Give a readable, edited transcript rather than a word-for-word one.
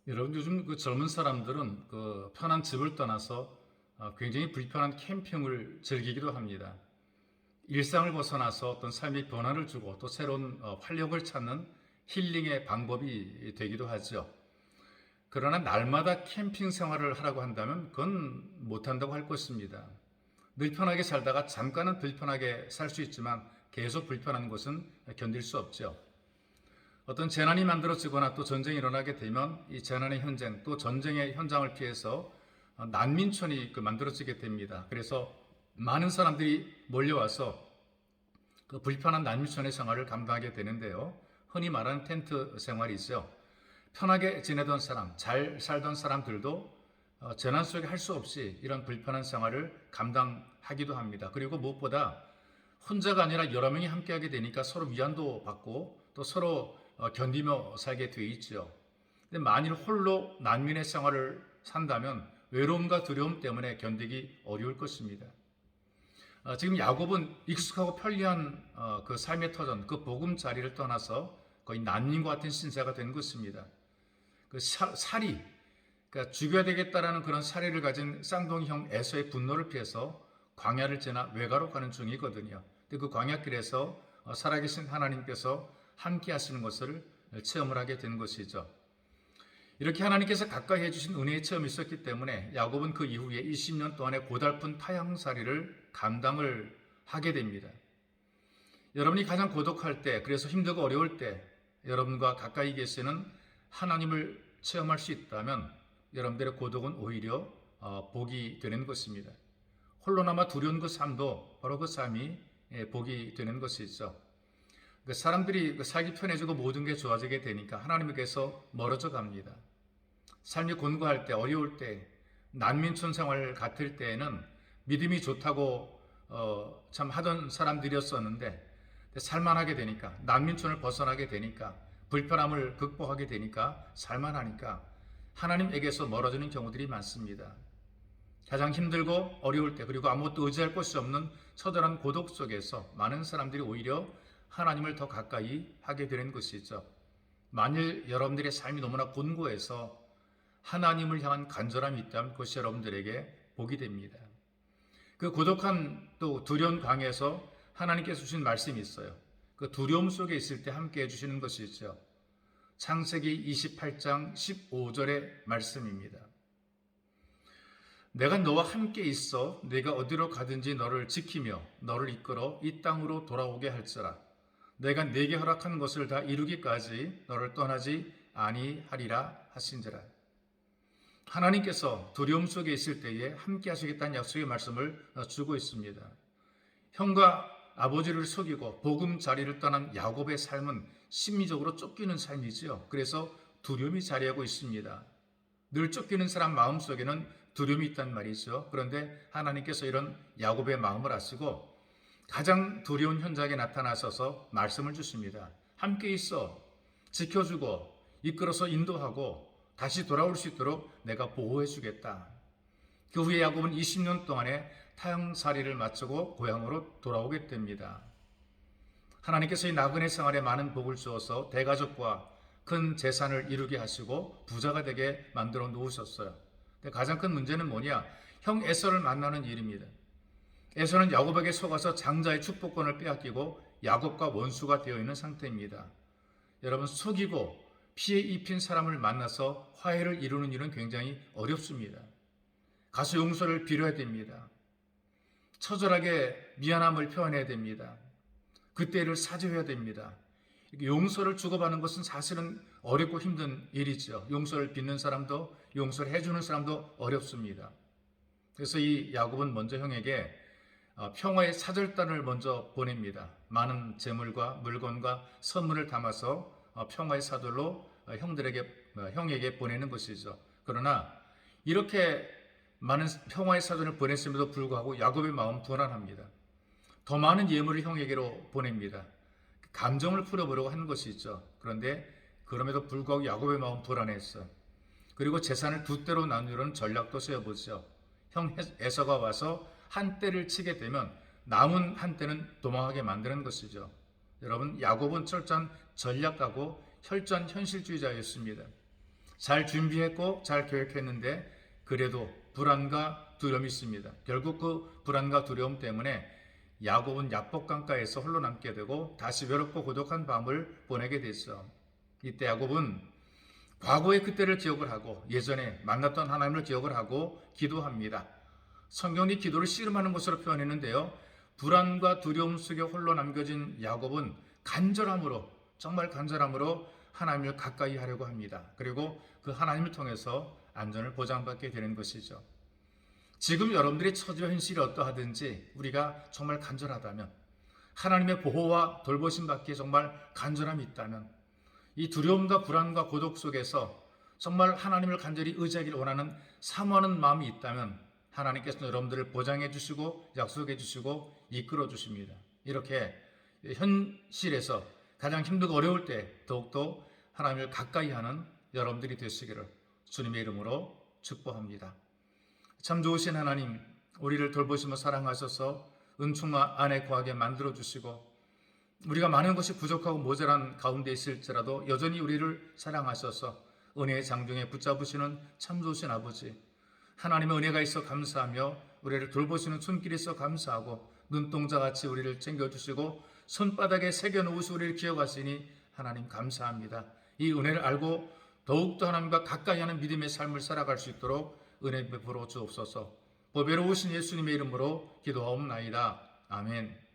여러분 요즘 그 젊은 사람들은 그 편한 집을 떠나서 굉장히 불편한 캠핑을 즐기기도 합니다. 일상을 벗어나서 어떤 삶의 변화를 주고 또 새로운 활력을 찾는 힐링의 방법이 되기도 하죠. 그러나 날마다 캠핑 생활을 하라고 한다면 그건 못한다고 할 것입니다. 늘 편하게 살다가 잠깐은 불편하게 살 수 있지만 계속 불편한 것은 견딜 수 없죠. 어떤 재난이 만들어지거나 또 전쟁이 일어나게 되면 이 재난의 현장 또 전쟁의 현장을 피해서 난민촌이 만들어지게 됩니다. 그래서 많은 사람들이 몰려와서 그 불편한 난민촌의 생활을 감당하게 되는데요. 흔히 말하는 텐트 생활이죠. 편하게 지내던 사람, 잘 살던 사람들도 재난 속에 할 수 없이 이런 불편한 생활을 감당하기도 합니다. 그리고 무엇보다 혼자가 아니라 여러 명이 함께하게 되니까 서로 위안도 받고 또 서로 견디며 살게 돼 있죠. 근데 만일 홀로 난민의 생활을 산다면 외로움과 두려움 때문에 견디기 어려울 것입니다. 지금 야곱은 익숙하고 편리한 그 삶의 터전, 그 보금자리를 떠나서 거의 난민과 같은 신세가 된 것입니다. 그 살이, 그러니까 죽여야 되겠다라는 그런 사리를 가진 쌍둥이 형 에서의 분노를 피해서 광야를 지나 외가로 가는 중이거든요. 근데 그 광야길에서 살아계신 하나님께서 함께 하시는 것을 체험을 하게 된 것이죠. 이렇게 하나님께서 가까이 해주신 은혜의 체험이 있었기 때문에 야곱은 그 이후에 20년 동안의 고달픈 타향살이를 감당을 하게 됩니다. 여러분이 가장 고독할 때, 그래서 힘들고 어려울 때 여러분과 가까이 계시는 하나님을 체험할 수 있다면 여러분들의 고독은 오히려 복이 되는 것입니다. 홀로 남아 두려운 그 삶도 바로 그 삶이 복이 되는 것이죠. 사람들이 살기 편해지고 모든 게 좋아지게 되니까 하나님께서 멀어져 갑니다. 삶이 곤고할 때, 어려울 때, 난민촌 생활 같을 때에는 믿음이 좋다고 참 하던 사람들이었었는데 살만하게 되니까, 난민촌을 벗어나게 되니까, 불편함을 극복하게 되니까, 살만하니까 하나님에게서 멀어지는 경우들이 많습니다. 가장 힘들고 어려울 때, 그리고 아무것도 의지할 곳이 없는 처절한 고독 속에서 많은 사람들이 오히려 하나님을 더 가까이 하게 되는 것이죠. 만일 여러분들의 삶이 너무나 곤고해서 하나님을 향한 간절함이 있다면 그것이 여러분들에게 복이 됩니다. 그 고독한 또 두려운 광야에서 하나님께서 주신 말씀이 있어요. 그 두려움 속에 있을 때 함께 해주시는 것이 있죠. 창세기 28장 15절의 말씀입니다. 내가 너와 함께 있어 네가 어디로 가든지 너를 지키며 너를 이끌어 이 땅으로 돌아오게 할지라. 내가 네게 허락한 것을 다 이루기까지 너를 떠나지 아니하리라 하신지라. 하나님께서 두려움 속에 있을 때에 함께 하시겠다는 약속의 말씀을 주고 있습니다. 형과 아버지를 속이고 복음 자리를 떠난 야곱의 삶은 심리적으로 쫓기는 삶이지요. 그래서 두려움이 자리하고 있습니다. 늘 쫓기는 사람 마음속에는 두려움이 있단 말이죠. 그런데 하나님께서 이런 야곱의 마음을 아시고 가장 두려운 현장에 나타나셔서 말씀을 주십니다. 함께 있어 지켜주고 이끌어서 인도하고 다시 돌아올 수 있도록 내가 보호해 주겠다. 그 후에 야곱은 20년 동안의 타향살이를 마치고 고향으로 돌아오게 됩니다. 하나님께서 이 나그네 생활에 많은 복을 주어서 대가족과 큰 재산을 이루게 하시고 부자가 되게 만들어 놓으셨어요. 근데 가장 큰 문제는 뭐냐? 형 에서를 만나는 일입니다. 에서는 야곱에게 속아서 장자의 축복권을 빼앗기고 야곱과 원수가 되어 있는 상태입니다. 여러분, 속이고 피해 입힌 사람을 만나서 화해를 이루는 일은 굉장히 어렵습니다. 가서 용서를 빌어야 됩니다. 처절하게 미안함을 표현해야 됩니다. 그때를 사죄해야 됩니다. 용서를 주고받는 것은 사실은 어렵고 힘든 일이죠. 용서를 빚는 사람도 용서를 해주는 사람도 어렵습니다. 그래서 이 야곱은 먼저 형에게 평화의 사절단을 먼저 보냅니다. 많은 재물과 물건과 선물을 담아서 평화의 사절로 형에게 보내는 것이죠. 그러나 이렇게 많은 평화의 사절을 보냈음에도 불구하고 야곱의 마음은 불안합니다. 더 많은 예물을 형에게로 보냅니다. 감정을 풀어보려고 하는 것이죠. 그런데 그럼에도 불구하고 야곱의 마음은 불안했어요. 그리고 재산을 두 때로 나누려는 전략도 세워보죠. 형 에서가 와서 한 때를 치게 되면 남은 한 때는 도망하게 만드는 것이죠. 여러분, 야곱은 철저한 전략가고 혈전 현실주의자였습니다. 잘 준비했고 잘 계획했는데 그래도 불안과 두려움이 있습니다. 결국 그 불안과 두려움 때문에 야곱은 야복강가에서 홀로 남게 되고 다시 외롭고 고독한 밤을 보내게 됐어. 이때 야곱은 과거의 그때를 기억을 하고 예전에 만났던 하나님을 기억을 하고 기도합니다. 성경이 기도를 씨름하는 것으로 표현했는데요. 불안과 두려움 속에 홀로 남겨진 야곱은 간절함으로, 정말 간절함으로 하나님을 가까이 하려고 합니다. 그리고 그 하나님을 통해서 안전을 보장받게 되는 것이죠. 지금 여러분들의 처지와 현실이 어떠하든지 우리가 정말 간절하다면, 하나님의 보호와 돌보심 받기에 정말 간절함이 있다면, 이 두려움과 불안과 고독 속에서 정말 하나님을 간절히 의지하기를 원하는 사모하는 마음이 있다면 하나님께서 여러분들을 보장해 주시고 약속해 주시고 이끌어 주십니다. 이렇게 현실에서 가장 힘들고 어려울 때 더욱더 하나님을 가까이 하는 여러분들이 되시기를 주님의 이름으로 축복합니다. 참 좋으신 하나님, 우리를 돌보시며 사랑하셔서 은총과 안에 거하게 만들어 주시고 우리가 많은 것이 부족하고 모자란 가운데 있을지라도 여전히 우리를 사랑하셔서 은혜의 장중에 붙잡으시는 참 좋으신 아버지, 하나님의 은혜가 있어 감사하며 우리를 돌보시는 손길이 있어 감사하고 눈동자같이 우리를 챙겨주시고 손바닥에 새겨놓으시 우리를 기억하시니 하나님 감사합니다. 이 은혜를 알고 더욱더 하나님과 가까이 하는 믿음의 삶을 살아갈 수 있도록 은혜 베풀어 주옵소서. 보배로우신 예수님의 이름으로 기도하옵나이다. 아멘.